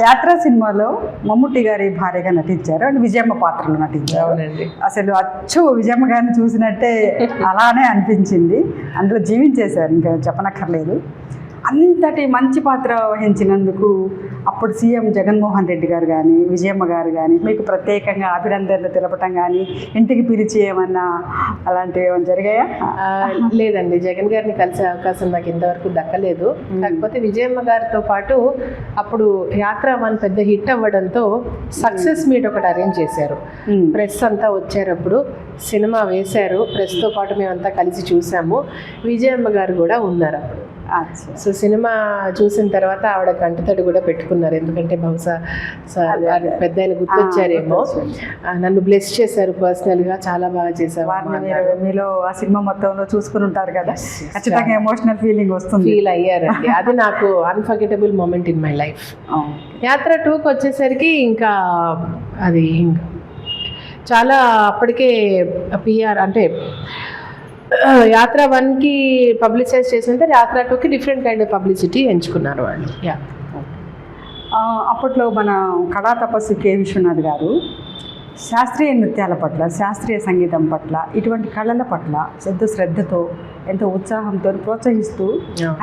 యాత్ర సినిమాలో మమ్ముట్టి గారి భార్యగా నటించారు అండ్ విజయమ్మ పాత్రలో నటించారు. అవునండి. అసలు అచ్చు విజయమ్మ గారిని చూసినట్టే అలానే అనిపించింది. అందులో జీవించేశారు, ఇంకా చెప్పనక్కర్లేదు. అంతటి మంచి పాత్ర వహించినందుకు అప్పుడు సీఎం జగన్మోహన్ రెడ్డి గారు కానీ విజయమ్మ గారు కానీ మీకు ప్రత్యేకంగా అభినందనలు తెలపటం కానీ ఇంటికి పిలిచి ఏమన్నా అలాంటివి ఏమైనా జరిగాయా? లేదండి, జగన్ గారిని కలిసే అవకాశం నాకు ఇంతవరకు దక్కలేదు. కాకపోతే విజయమ్మ గారితో పాటు అప్పుడు యాత్ర 1 పెద్ద హిట్ అవ్వడంతో సక్సెస్ మీట్ ఒకటి అరేంజ్ చేశారు. ప్రెస్ అంతా వచ్చారు, అప్పుడు సినిమా వేశారు, ప్రెస్తో పాటు మేమంతా కలిసి చూసాము. విజయమ్మ గారు కూడా ఉన్నారు అప్పుడు. సో సినిమా చూసిన తర్వాత ఆవిడ కంటతడి కూడా పెట్టుకున్నారు, ఎందుకంటే బహుశా పెద్ద ఆయన గుర్తొచ్చారేమో. నన్ను బ్లెస్ చేశారు పర్సనల్గా, చాలా బాగా చేశారు. మీలో ఆ సినిమా మొత్తంలో చూసుకుని ఉంటారు కదా, ఖచ్చితంగా ఎమోషనల్ ఫీలింగ్ వస్తుంది. ఫీల్ అయ్యారండి, అది నాకు unforgettable moment in my life. Yatra 2కి వచ్చేసరికి ఇంకా అది చాలా అప్పటికే పిఆర్ అంటే యాత్ర 1కి పబ్లిసైజ్ చేసినంత యాత్ర 2కి డిఫరెంట్ కైండ్ ఆఫ్ పబ్లిసిటీ ఎంచుకున్నారు వాళ్ళు. అప్పట్లో మన కళా తపస్సు కె విశ్వనాథ్ గారు శాస్త్రీయ నృత్యాల పట్ల, శాస్త్రీయ సంగీతం పట్ల, ఇటువంటి కళల పట్ల ఎంతో శ్రద్ధతో, ఎంతో ఉత్సాహంతో ప్రోత్సహిస్తూ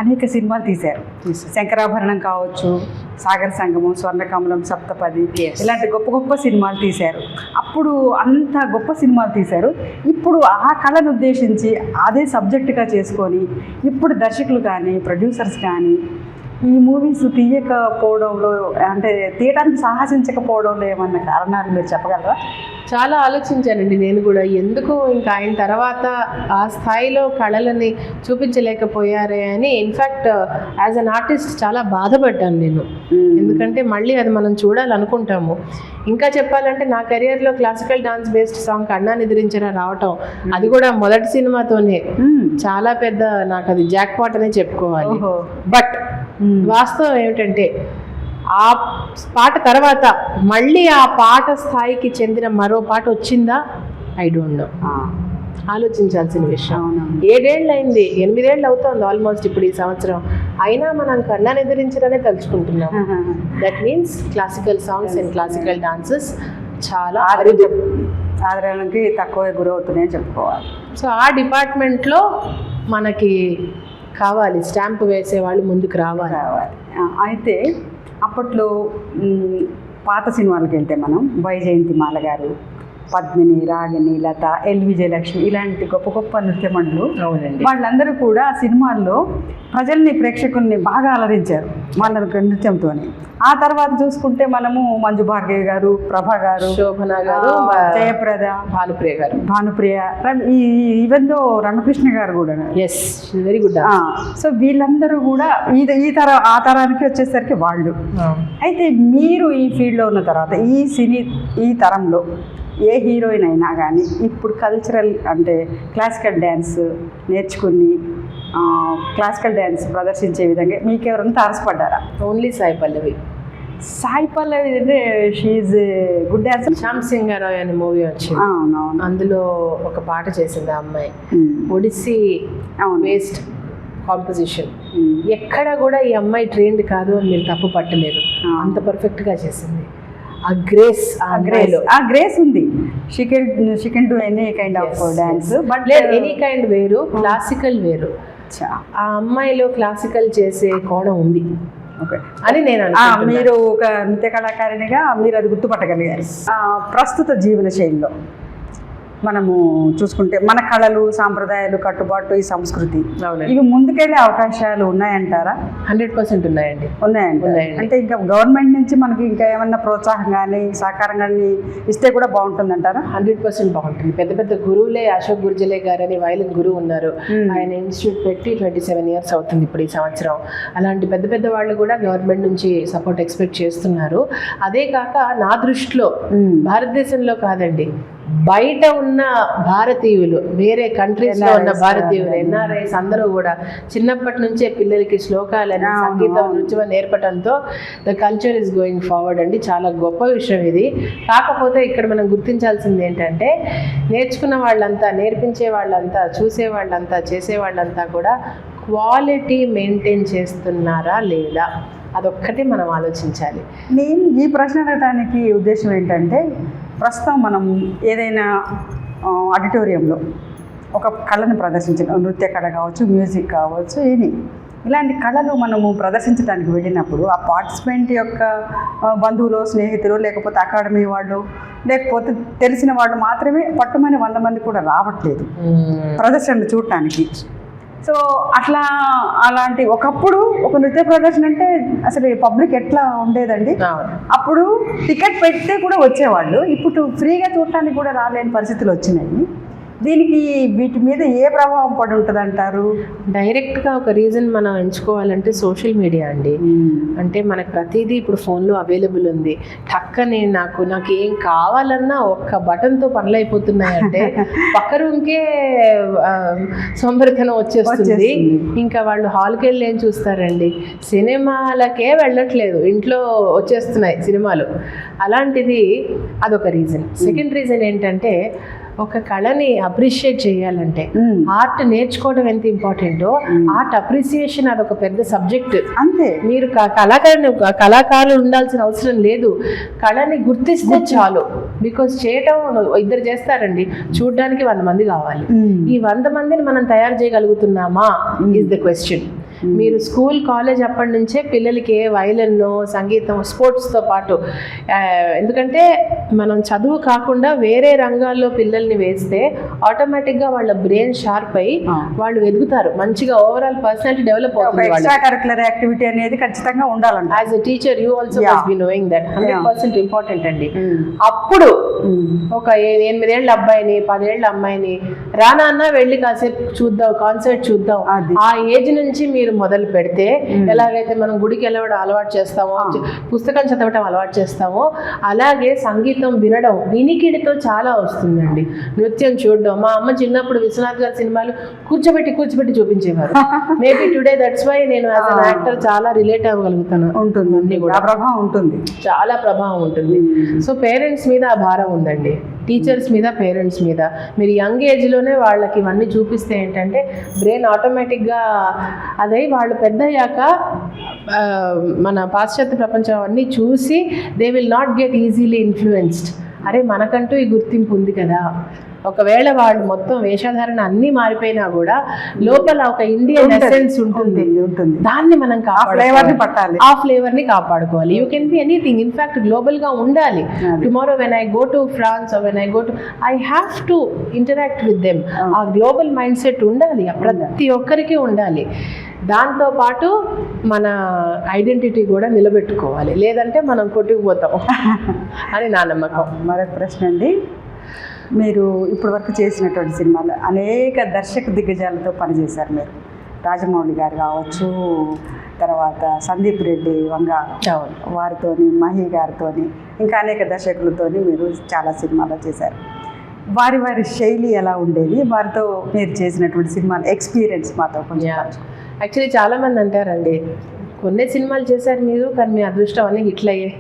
అనేక సినిమాలు తీశారు. శంకరాభరణం కావచ్చు, సాగర సంగమం, స్వర్ణకమలం, సప్తపది, ఇలాంటి గొప్ప గొప్ప సినిమాలు తీశారు. అప్పుడు అంత గొప్ప సినిమాలు తీశారు. ఇప్పుడు ఆ కళను ఉద్దేశించి అదే సబ్జెక్టుగా చేసుకొని ఇప్పుడు దర్శకులు కానీ ప్రొడ్యూసర్స్ కానీ ఈ మూవీస్ తీయకపోవడంలో, అంటే తీయడానికి సాహసించకపోవడంలో ఏమన్నా కారణాలు మీరు చెప్పగలరా? చాలా ఆలోచించానండి నేను కూడా, ఎందుకు ఇంకా ఆయన తర్వాత ఆ స్థాయిలో కళలని చూపించలేకపోయారే అని. ఇన్ఫ్యాక్ట్ యాజ్ అన్ ఆర్టిస్ట్ చాలా బాధపడ్డాను నేను, ఎందుకంటే మళ్ళీ అది మనం చూడాలనుకుంటాము. ఇంకా చెప్పాలంటే నా కెరియర్లో క్లాసికల్ డాన్స్ బేస్డ్ సాంగ్ కన్నా నిద్రించరా రావటం, అది కూడా మొదటి సినిమాతోనే చాలా పెద్ద, నాకు అది జాక్ పాట్ అనే చెప్పుకోవాలి. బట్ వాస్తవం ఏమిటంటే ఆ పాట తర్వాత మళ్ళీ ఆ పాట స్థాయికి చెందిన మరో పాట వచ్చిందా? I don't know. ఆలోచించాల్సిన విషయం. 7 ఏళ్ళు అయింది, 8 ఏళ్ళు అవుతుంది ఆల్మోస్ట్ ఇప్పుడు ఈ సంవత్సరం, అయినా మనం కన్నా నిద్రించడనే తలుచుకుంటున్నాం. That means classical songs and classical dances చాలా ఆదరణకి తక్కువ గురవుతున్నాయని చెప్పుకోవాలి. సో ఆ డిపార్ట్మెంట్లో మనకి కావాలి, స్టాంప్ వేసేవాళ్ళు ముందుకు రావాలి. అయితే అప్పట్లో పాత సినిమాలకు వెళ్తే మనం వైజయంతిమాల గారు, పద్మిని, రాగిణి, లత, ఎల్ విజయలక్ష్మి ఇలాంటి గొప్ప గొప్ప నృత్యమండలు, వాళ్ళందరూ కూడా ఆ సినిమాల్లో ప్రజల్ని, ప్రేక్షకుల్ని బాగా అలరించారు వాళ్ళ నృత్యంతో. ఆ తర్వాత చూసుకుంటే మనము మంజు భార్గవి గారు, ప్రభ గారు, శోభన గారు, జయప్రద, భానుప్రియ, ఈవెందో రమకృష్ణ గారు కూడా. Yes, very good. సో వీళ్ళందరూ కూడా ఆ తరానికి వచ్చేసరికి వాళ్ళు. అయితే మీరు ఈ ఫీల్డ్లో ఉన్న తర్వాత ఈ తరంలో ఏ హీరోయిన్ అయినా కానీ ఇప్పుడు కల్చరల్ అంటే క్లాసికల్ డ్యాన్స్ నేర్చుకుని క్లాసికల్ డ్యాన్స్ ప్రదర్శించే విధంగా మీకు ఎవరైనా తారసపడ్డారా? ఓన్లీ సాయి పల్లవి. సాయి పల్లవి అంటే she good dancer. Shyam Singha Roy అనే మూవీ వచ్చింది, అందులో ఒక పాట చేసింది ఆ అమ్మాయి, ఒడిస్సీ బేస్డ్ కాంపోజిషన్. ఎక్కడ కూడా ఈ అమ్మాయి ట్రైన్డ్ కాదు అని మీరు తప్పు పట్టలేరు, అంత పర్ఫెక్ట్గా చేసింది. ఆ గ్రేస్ ఉంది. She can do any kind of dance, but any kind వేరు, క్లాసికల్ వేరు. ఆ అమ్మాయిలో క్లాసికల్ చేసే కోణం ఉంది అని నేను మీరు ఒక నృత్య కళాకారిణిగా మీరు అది గుర్తుపట్టగలిగారు. ప్రస్తుత జీవన శైలిలో మనము చూసుకుంటే మన కళలు, సాంప్రదాయాలు, కట్టుబాటు, ఈ సంస్కృతి ఇవి ముందుకెళ్ళే అవకాశాలు ఉన్నాయంటారా? 100% ఉన్నాయండి. ఉన్నాయండి. అంటే ఇంకా గవర్నమెంట్ నుంచి మనకి ఇంకా ఏమన్నా ప్రోత్సాహం కానీ సహకారం కానీ ఇస్తే కూడా బాగుంటుంది అంటారా? 100% బాగుంటుంది. పెద్ద పెద్ద గురువులే, అశోక్ గుర్జలే గారు అని వైలిన్ గురువు ఉన్నారు, ఆయన ఇన్స్టిట్యూట్ పెట్టి 27 years అవుతుంది ఇప్పుడు ఈ సంవత్సరం. అలాంటి పెద్ద పెద్ద వాళ్ళు కూడా గవర్నమెంట్ నుంచి సపోర్ట్ ఎక్స్పెక్ట్ చేస్తున్నారు. అదే కాక నా దృష్టిలో భారతదేశంలో కాదండి, బయట ఉన్న భారతీయులు, వేరే కంట్రీస్లో ఉన్న భారతీయులు, ఎన్ఆర్ఐస్ అందరూ కూడా చిన్నప్పటి నుంచే పిల్లలకి శ్లోకాలని, సంగీతం, నృత్యం నేర్పడంతో the culture is going forward అండి. చాలా గొప్ప విషయం ఇది. కాకపోతే ఇక్కడ మనం గుర్తించాల్సింది ఏంటంటే, నేర్చుకున్న వాళ్ళంతా, నేర్పించే వాళ్ళంతా, చూసే వాళ్ళంతా, చేసే వాళ్ళంతా కూడా క్వాలిటీ మెయింటైన్ చేస్తున్నారా లేదా అదొక్కటే మనం ఆలోచించాలి. నేను ఈ ప్రశ్న అడగడానికి ఉద్దేశం ఏంటంటే, ప్రస్తుతం మనం ఏదైనా ఆడిటోరియంలో ఒక కళను ప్రదర్శించిన, నృత్య కళ కావచ్చు, మ్యూజిక్ కావచ్చు, ఇలాంటి కళలు మనము ప్రదర్శించడానికి వెళ్ళినప్పుడు ఆ పార్టిసిపెంట్ యొక్క బంధువులు, స్నేహితులు, లేకపోతే అకాడమీ వాళ్ళు, లేకపోతే తెలిసిన వాళ్ళు మాత్రమే పట్టుమని 100 మంది కూడా రావట్లేదు ప్రదర్శనలు చూడటానికి. సో అలాంటి ఒకప్పుడు ఒక నృత్య ప్రదర్శన అంటే అసలు పబ్లిక్ ఎట్లా ఉండేదండి. అప్పుడు టికెట్ పెడితే కూడా వచ్చేవాళ్ళు, ఇప్పుడు ఫ్రీగా చూడటానికి కూడా రాలేని పరిస్థితులు వచ్చినాయి. దీనికి వీటి మీద ఏ ప్రభావం పడి ఉంటుంది అంటారు? డైరెక్ట్గా ఒక రీజన్ మనం ఎంచుకోవాలంటే సోషల్ మీడియా అండి. అంటే మనకు ప్రతిదీ ఇప్పుడు ఫోన్లో అవైలబుల్ ఉంది. టక్కనే నాకు ఏం కావాలన్నా ఒక్క బటన్తో పనులు అయిపోతున్నాయంటే పక్క రూమ్కే సోంబరితనం వచ్చేస్తుంది. ఇంకా వాళ్ళు హాల్కి వెళ్ళి ఏం చూస్తారండి, సినిమాలకే వెళ్ళట్లేదు, ఇంట్లో వచ్చేస్తున్నాయి సినిమాలు. అలాంటిది అదొక రీజన్. సెకండ్ రీజన్ ఏంటంటే, ఒక కళని అప్రిషియేట్ చేయాలంటే ఆర్ట్ నేర్చుకోవడం ఎంత ఇంపార్టెంటో, ఆర్ట్ అప్రిసియేషన్ అదొక పెద్ద సబ్జెక్ట్. అంతే. మీరు కళాకారులు ఉండాల్సిన అవసరం లేదు, కళని గుర్తిస్తే చాలు. బికాజ్ చేయటం ఇద్దరు చేస్తారండి, చూడడానికి 100 మంది కావాలి. ఈ 100 మందిని మనం తయారు చేయగలుగుతున్నామా ఈజ్ ద క్వశ్చన్. మీరు స్కూల్, కాలేజ్ అప్పటి నుంచే పిల్లలకి వైలన్, సంగీతం, స్పోర్ట్స్తో పాటు, ఎందుకంటే మనం చదువు కాకుండా వేరే రంగాల్లో పిల్లల్ని వేస్తే ఆటోమేటిక్గా వాళ్ళ బ్రెయిన్ షార్ప్ అయ్యి వాళ్ళు ఎదుగుతారు, మంచిగా ఓవరాల్ పర్సనాలిటీ డెవలప్ అవుతుంది. ఎక్స్ట్రా కరిక్యులర్ యాక్టివిటీ అనేది ఖచ్చితంగా ఉండాలండి. As a teacher you also must be knowing that 100% important అండి. అప్పుడు ఒక 8 ఏళ్ళ అబ్బాయిని, 10 ఏళ్ళ అమ్మాయిని రానా వెళ్ళి కాసేపు చూద్దాం, కాన్సర్ట్ చూద్దాం, ఆ ఏజ్ నుంచి మీరు మొదలు పెడితే, ఎలాగైతే మనం గుడికి వెళ్ళడం అలవాటు చేస్తామో, పుస్తకం చదవటం అలవాటు చేస్తామో, అలాగే సంగీతం వినడం, వినికిడితో చాలా వస్తుందండి. నృత్యం చూడడం, మా అమ్మ చిన్నప్పుడు విశ్వనాథ్ గారి సినిమాలు కూర్చోబెట్టి చూపించేవారు. మేబీ టుడే దట్స్ వై నేను యాజ్ అన్ యాక్టర్ చాలా రిలేట్ అవ్వగలుగుతాను. ఉంటుంది కూడా ప్రభావం ఉంటుంది, చాలా ప్రభావం ఉంటుంది. సో పేరెంట్స్ మీద ఆ భారం ఉందండి, టీచర్స్ మీద, పేరెంట్స్ మీద. మీరు యంగ్ ఏజ్లోనే వాళ్ళకి ఇవన్నీ చూపిస్తే ఏంటంటే బ్రెయిన్ ఆటోమేటిక్గా అదే వాళ్ళు పెద్ద అయ్యాక మన పాశ్చాత్య ప్రపంచం అన్నీ చూసి they will not get easily influenced. అరే మనకంటూ ఈ గుర్తింపు ఉంది కదా. ఒకవేళ వాళ్ళు మొత్తం వేషధారణ అన్నీ మారిపోయినా కూడా లోపల ఒక ఇండియన్ ఎసెన్స్ ఉంటుంది, దాన్ని మనం కాపాడుకోవాలి, ఆ ఫ్లేవర్ని కాపాడుకోవాలి. You can be anything, in fact గ్లోబల్గా ఉండాలి. Tomorrow when I go to France, when I go to, I have to interact with them. ఆ గ్లోబల్ మైండ్ సెట్ ఉండాలి, ప్రతి ఒక్కరికి ఉండాలి. దాంతోపాటు మన ఐడెంటిటీ కూడా నిలబెట్టుకోవాలి, లేదంటే మనం కొట్టుకుపోతాం అని నా నమ్మకం. మరొక ప్రశ్న అండి, మీరు ఇప్పటి వరకు చేసినటువంటి సినిమాలు అనేక దర్శక దిగ్గజాలతో పనిచేశారు. మీరు రాజమౌళి గారు కావచ్చు, తర్వాత సందీప్ రెడ్డి వంగ వారితోని, మహి గారితోని, ఇంకా అనేక దర్శకులతోని మీరు చాలా సినిమాలు చేశారు. వారి శైలి ఎలా ఉండేది, వారితో మీరు చేసినటువంటి సినిమాల ఎక్స్పీరియన్స్ మాతో కొంచెం. యాక్చువల్లీ చాలామంది అంటారండి, కొన్ని సినిమాలు చేశారు మీరు, కానీ మీ అదృష్టం అన్నీ హిట్లు అయ్యాయి.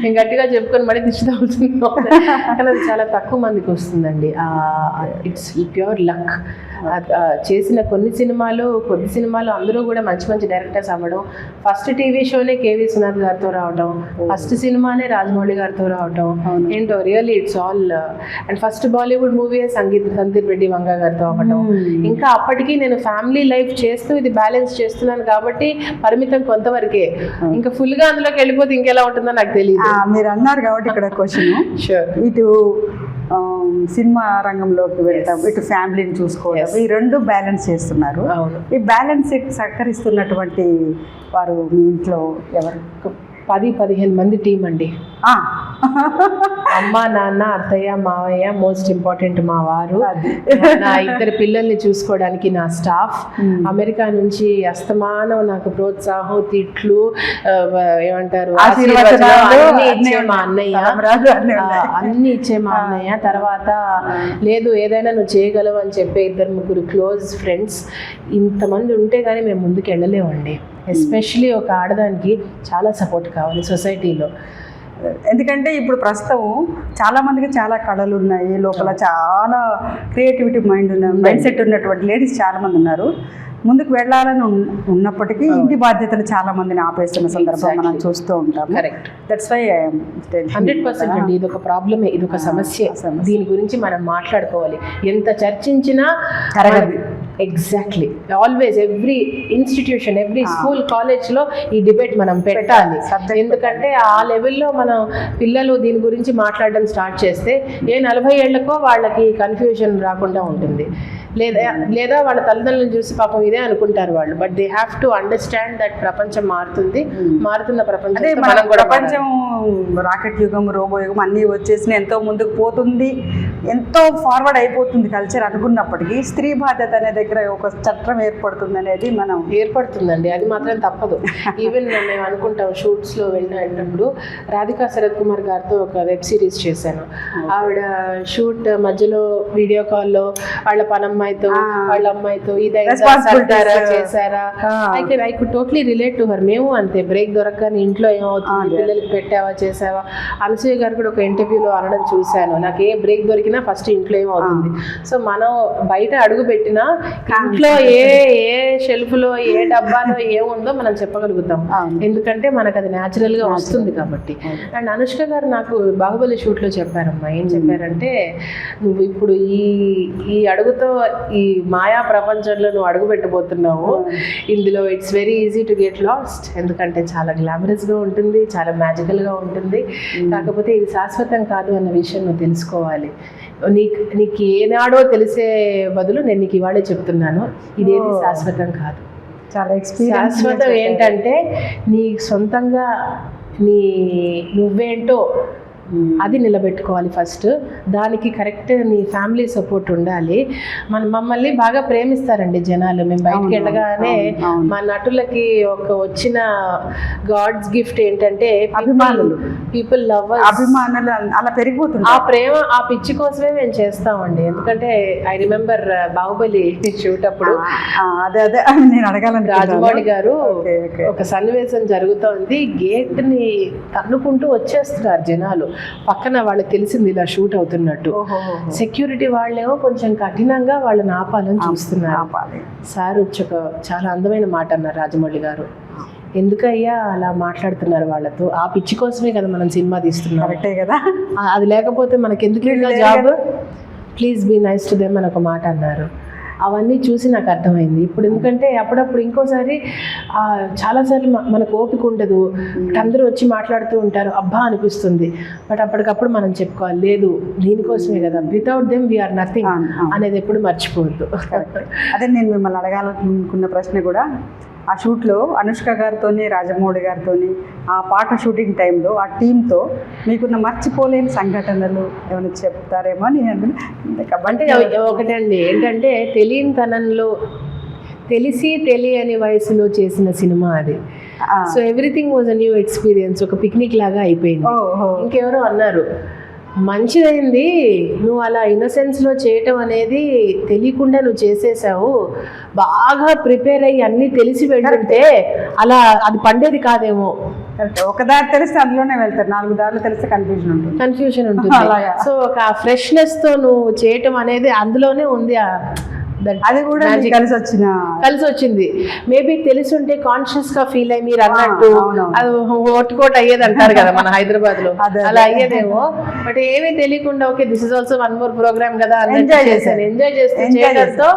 నేను గట్టిగా చెప్పుకొని మళ్ళీ దిష్టి అవుతుందో, కానీ అది చాలా తక్కువ మందికి వస్తుందండి. It's pure luck. చేసిన కొద్ది సినిమాలు అందరూ కూడా మంచి మంచి డైరెక్టర్స్ అవ్వడం, ఫస్ట్ టీవీ షోనే కేవీ విశ్వనాథ్ గారితో రావడం, ఫస్ట్ సినిమానే రాజమౌళి గారితో రావడం, ఏంటో really it's all. And first Bollywood movie Sandeep Reddy Vanga గారితో అవ్వడం. ఇంకా అప్పటికి నేను ఫ్యామిలీ లైఫ్ చేస్తూ ఇది బ్యాలెన్స్ చేస్తున్నాను కాబట్టి పరిమితం కొంతవరకే, ఇంకా ఫుల్గా అందులోకి వెళ్ళిపోతే ఇంకెలా ఉంటుందో నాకు తెలియదు. మీరు అన్నారు కాబట్టి ఇక్కడ క్వశ్చన్, ఇటు సినిమా రంగంలోకి వెళ్తాం, ఇటు ఫ్యామిలీని చూసుకోవడం, ఈ రెండు బ్యాలెన్స్ చేస్తున్నారు. ఈ బ్యాలెన్స్ సహకరిస్తున్నటువంటి వారు మీ ఇంట్లో ఎవరు? 10-15 మంది టీం అండి. అమ్మ, నాన్న, అత్తయ్య, మావయ్య, మోస్ట్ ఇంపార్టెంట్ మా వారు, నా 2 పిల్లల్ని చూసుకోవడానికి నా స్టాఫ్, అమెరికా నుంచి అస్తమానం నాకు ప్రోత్సాహం, తిట్లు, ఏమంటారు, అన్నీ ఇచ్చే మా అన్నయ్య. తర్వాత లేదు ఏదైనా నువ్వు చేయగలవు అని చెప్పే 2-3 క్లోజ్ ఫ్రెండ్స్. ఇంతమంది ఉంటే కానీ మేము ముందుకు వెళ్ళలేమండి. ఎస్పెషలీ ఒక ఆడదానికి చాలా సపోర్ట్ కావాలి సొసైటీలో. ఎందుకంటే ఇప్పుడు ప్రస్తుతం చాలామందికి చాలా కళలు ఉన్నాయి, లోపల చాలా క్రియేటివిటీ మైండ్ సెట్ ఉన్నటువంటి లేడీస్ చాలామంది ఉన్నారు. ముందుకు వెళ్ళాలని ఉన్నప్పటికీ ఇంటి బాధ్యతలు చాలా మందిని ఆపేస్తున్న సందర్భం మనం చూస్తూ ఉంటాం. కరెక్ట్. దట్స్ వై 100% అండి, ఇది ఒక ప్రాబ్లమే, ఇది ఒక సమస్య. దీని గురించి మనం మాట్లాడుకోవాలి. ఎంత చర్చించినా exactly, always every institution, every school, కాలేజ్లో ఈ డిబేట్ మనం పెట్టాలి. ఎందుకంటే ఆ లెవెల్లో మనం పిల్లలు దీని గురించి మాట్లాడడం స్టార్ట్ చేస్తే 40 ఏళ్లకో వాళ్ళకి కన్ఫ్యూజన్ రాకుండా ఉంటుంది. లేదా వాళ్ళ తల్లిదండ్రులను చూసి పాపం ఇదే అనుకుంటారు వాళ్ళు. But they have to understand that ప్రపంచం మారుతుంది. మారుతున్న ప్రపంచం రాకెట్ యుగం, రోబో యుగం అన్నీ వచ్చేసి ఎంతో ముందుకు పోతుంది, ఎంతో ఫార్వర్డ్ అయిపోతుంది కల్చర్ అనుకున్నప్పటికీ స్త్రీ బాధ్యత అనే దగ్గర ఒక చట్టం ఏర్పడుతుంది అనేది మనం ఏర్పడుతుందండి, అది మాత్రం తప్పదు. ఈవెన్ మేము అనుకుంటాం షూట్స్లో వెళ్ళినప్పుడు రాధికా శరత్ కుమార్ గారితో ఒక వెబ్ సిరీస్ చేశాను. ఆవిడ షూట్ మధ్యలో వీడియో కాల్లో వాళ్ళ పనమ్మాయితో వాళ్ళ అమ్మాయితో చేశారా, I could totally relate to her. మేము అంతే, బ్రేక్ దొరకని ఇంట్లో ఏమవుతుంది, పిల్లలకి పెట్టావా చేసావా. అనసూయ గారు కూడా ఒక ఇంటర్వ్యూలో అనడం చూశాను, నాకు ఏ బ్రేక్ దొరికినా ఫస్ట్ ఇంట్లో ఏమవుతుంది. సో మనం బయట అడుగు పెట్టినా ఇంట్లో ఏ షెల్ఫ్లో ఏ డబ్బాలో ఏముందో మనం చెప్పగలుగుతాం, ఎందుకంటే మనకు అది న్యాచురల్గా వస్తుంది కాబట్టి. అండ్ అనుష్క గారు నాకు బాహుబలి షూట్లో చెప్పారమ్మా, ఏం చెప్పారంటే, నువ్వు ఇప్పుడు ఈ అడుగుతో ఈ మాయా ప్రపంచంలో నువ్వు అడుగు పెట్టబోతున్నావు, ఇందులో it's very easy to get lost, ఎందుకంటే చాలా గ్లామరస్గా ఉంటుంది, చాలా మ్యాజికల్గా ఉంటుంది, కాకపోతే ఇది శాశ్వతం కాదు అన్న విషయం నువ్వు తెలుసుకోవాలి. నీకు ఏనాడో తెలిసే బదులు నేను నీకు ఇవాళే చెప్తున్నాను, ఇదేది శాశ్వతం కాదు. చాలా శాశ్వతం ఏంటంటే నీ సొంతంగా నువ్వేంటో అది నిలబెట్టుకోవాలి ఫస్ట్. దానికి కరెక్ట్ నీ ఫ్యామిలీ సపోర్ట్ ఉండాలి. మమ్మల్ని బాగా ప్రేమిస్తారండి జనాలు. మేము బయటకు వెళ్ళగానే మా నటులకి ఒక వచ్చిన గాడ్స్ గిఫ్ట్ ఏంటంటే అభిమానులు, పీపుల్ లవ్, అభిమానులు అలా పెరిగిపోతుంది. ఆ ప్రేమ, ఆ పిచ్చి కోసమే మేము చేస్తామండి. ఎందుకంటే ఐ రిమెంబర్ బాహుబలి షూట్ అప్పుడు నేను అడగాలని రాజమౌళి గారు ఒక సన్నివేశం జరుగుతోంది, గేట్ ని తన్నుకుంటూ వచ్చేస్తున్నారు జనాలు, పక్కన వాళ్ళకి తెలిసింది ఇలా షూట్ అవుతున్నట్టు. సెక్యూరిటీ వాళ్ళేమో కొంచెం కఠినంగా వాళ్ళని ఆపాలని చూస్తున్నారు. సార్ వచ్చి ఒక చాలా అందమైన మాట అన్నారు రాజమౌళి గారు, ఎందుకయ్యా అలా మాట్లాడుతున్నారు వాళ్ళతో, ఆ పిచ్చి కోసమే కదా మనం సినిమా తీస్తున్నాం కదా, అది లేకపోతే మనకి ఎందుకు job, please be nice to them అని ఒక మాట అన్నారు. అవన్నీ చూసి నాకు అర్థమైంది. ఇప్పుడు ఎందుకంటే అప్పుడప్పుడు ఇంకోసారి చాలాసార్లు మనకు ఓపిక ఉండదు, అందరూ వచ్చి మాట్లాడుతూ ఉంటారు, అబ్బా అనిపిస్తుంది. బట్ అప్పటికప్పుడు మనం చెప్పుకోవాలి, లేదు దీనికోసమే కదా, వితౌట్ దెమ్ వీఆర్ నథింగ్ అనేది ఎప్పుడు మర్చిపోవద్దు. అదే నేను మిమ్మల్ని అడగాలనుకున్న ప్రశ్న కూడా, ఆ షూట్లో అనుష్క గారితో, రాజమౌళి గారితో, ఆ పాట షూటింగ్ టైంలో ఆ టీంతో మీకున్న మర్చిపోలేని సంఘటనలు ఏమైనా చెప్తారేమో అని అంటే ఒకటండి, ఏంటంటే తెలియనితనంలో తెలియని వయసులో చేసిన సినిమా అది. So everything was a new experience, ఒక పిక్నిక్ లాగా అయిపోయింది. ఇంకెవరో అన్నారు, మంచిదైంది నువ్వు అలా ఇన్నోసెన్స్లో చేయటం అనేది, తెలియకుండా నువ్వు చేసేసావు, బాగా ప్రిపేర్ అయ్యి అన్నీ తెలిసి వెళ్తుంటే అలా అది పండేది కాదేమో. ఒక దారి తెలిస్తే అందులోనే వెళ్తారు, 4 దారులు తెలిస్తే కన్ఫ్యూజన్ ఉంటుంది. సో ఒక ఫ్రెష్నెస్తో నువ్వు చేయటం అనేది అందులోనే ఉంది. అది కూడా కలిసి వచ్చింది. మేబీ తెలిసి ఉంటే కాన్షియస్ గా ఫీల్ అయ్యి మీరు అన్నట్టు అది ఓటుకోట అయ్యేది అంటారు కదా మన హైదరాబాద్ లో, అలా అయ్యేదేమో. బట్ ఏమీ తెలియకుండా okay this is also one more programme కదా అన్నట్టు చేశాను. ఎంజాయ్ చేస్తూ చేయడంతో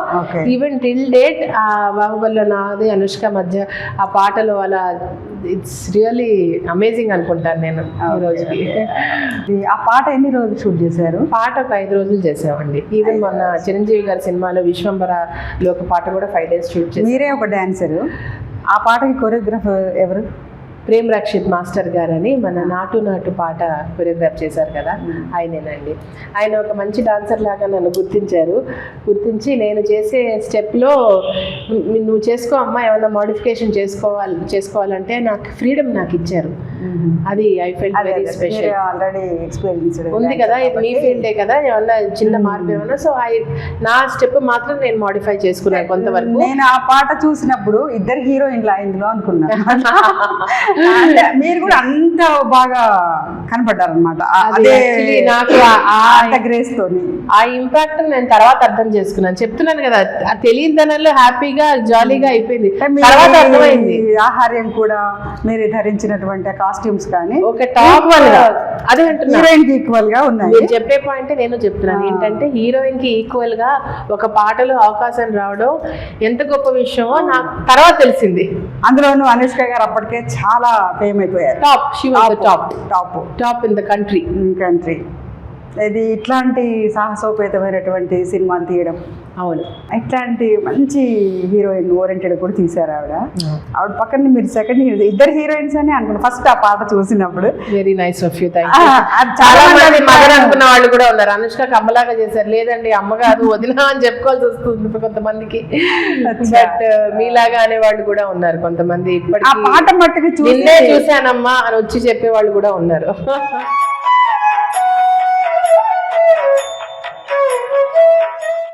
ఈవెన్ టిల్ డేట్ ఆ బాహుబలిలో నాది అనుష్క మధ్య ఆ పాటలు అలా ఇట్స్ రియల్లీ అమేజింగ్ అనుకుంటాను నేను ఈ రోజుకి. ఆ పాట ఎన్ని రోజులు షూట్ చేశారు? పాట ఒక 5 రోజులు చేసామండి. ఈవెన్ మొన్న చిరంజీవి గారి సినిమాలో విశ్వంబరలో ఒక పాట కూడా 5 days షూట్ చేశారు. మీరే ఒక డాన్సరు, ఆ పాటకి కొరియోగ్రాఫర్ ఎవరు? ప్రేమ్ రక్షిత్ మాస్టర్ గారు అని మన నాటు పాట కొరియోగ్రాఫ్ చేశారు కదా, ఆయనేనండి. ఆయన ఒక మంచి డాన్సర్ లాగా నన్ను గుర్తించి నేను చేసే స్టెప్లో నువ్వు చేసుకో అమ్మా, ఏమన్నా మోడిఫికేషన్ చేసుకోవాలంటే నాకు ఫ్రీడమ్ నాకు ఇచ్చారు. అది I felt very special. Already experience ఉంది కదా, ఇది మీ ఫీల్డే కదా, ఏమన్నా చిన్న మార్పు ఏమన్నా. సో నా స్టెప్ మాత్రం నేను మోడిఫై చేసుకున్నాను కొంతవరకు. నేను ఆ పాట చూసినప్పుడు 2 హీరోయిన్లు ఇందులో అనుకున్నాను. మీరు కూడా అంత బాగా కనపడ్డారు అనమాట. నాకు ఆ ఇంపాక్ట్ నేను తర్వాత అర్థం చేసుకున్నాను. చెప్తున్నాను కదా, ఆ తెలియనితనంలో హ్యాపీగా హ్యాపీగా జాలీగా అయిపోయింది. మీ తర్వాత అర్థమైంది ఆహార్యం కూడా మీరు ధరించినటువంటి కాస్ట్యూమ్స్ కానీ ఒక టాప్ వల్ల అదే అంటున్నా హీరోయిన్ కి ఈక్వల్ గా ఉన్నాయి. మీరు చెప్పే పాయింట్ నేను చెప్తున్నాను ఏంటంటే హీరోయిన్ కి ఈక్వల్ గా ఒక పాటలో అవకాశం రావడం ఎంత గొప్ప విషయమో నాకు తర్వాత తెలిసింది. అందులోనూ అనుష్క గారు అప్పటికే చాలా ఫేమ్ అయిపోయారు. Top she was the top top top in the country. ఇది ఇట్లాంటి సాహసోపేతమైనటువంటి సినిమాలు తీయడం, అవును ఇట్లాంటి మంచి హీరోయిన్ ఓరియంటెడ్ కూడా తీశారు ఆవిడ. ఆవిడ పక్కన మీరు సెకండ్ హీరో, ఇద్దరు హీరోయిన్స్ అని అనుకున్నా ఫస్ట్ ఆ పాట చూసినప్పుడు. Very nice of you, thank ఆ, యూ. అది చాలా చాలా మంది మంది మదర్ అనుకున్న వాళ్ళు కూడా ఉన్నారు. అనుష్క అమ్మలాగా చేశారు, లేదండి అమ్మ కాదు వదిన అని చెప్పుకోవాల్సి వస్తుంది కొంతమందికి. బట్ మీలాగా అనే వాళ్ళు కూడా ఉన్నారు కొంతమంది. ఆ ఇప్పటికీ పాట మట్టుకు నిన్నే చూశానమ్మా అని వచ్చి చెప్పే వాళ్ళు కూడా ఉన్నారు.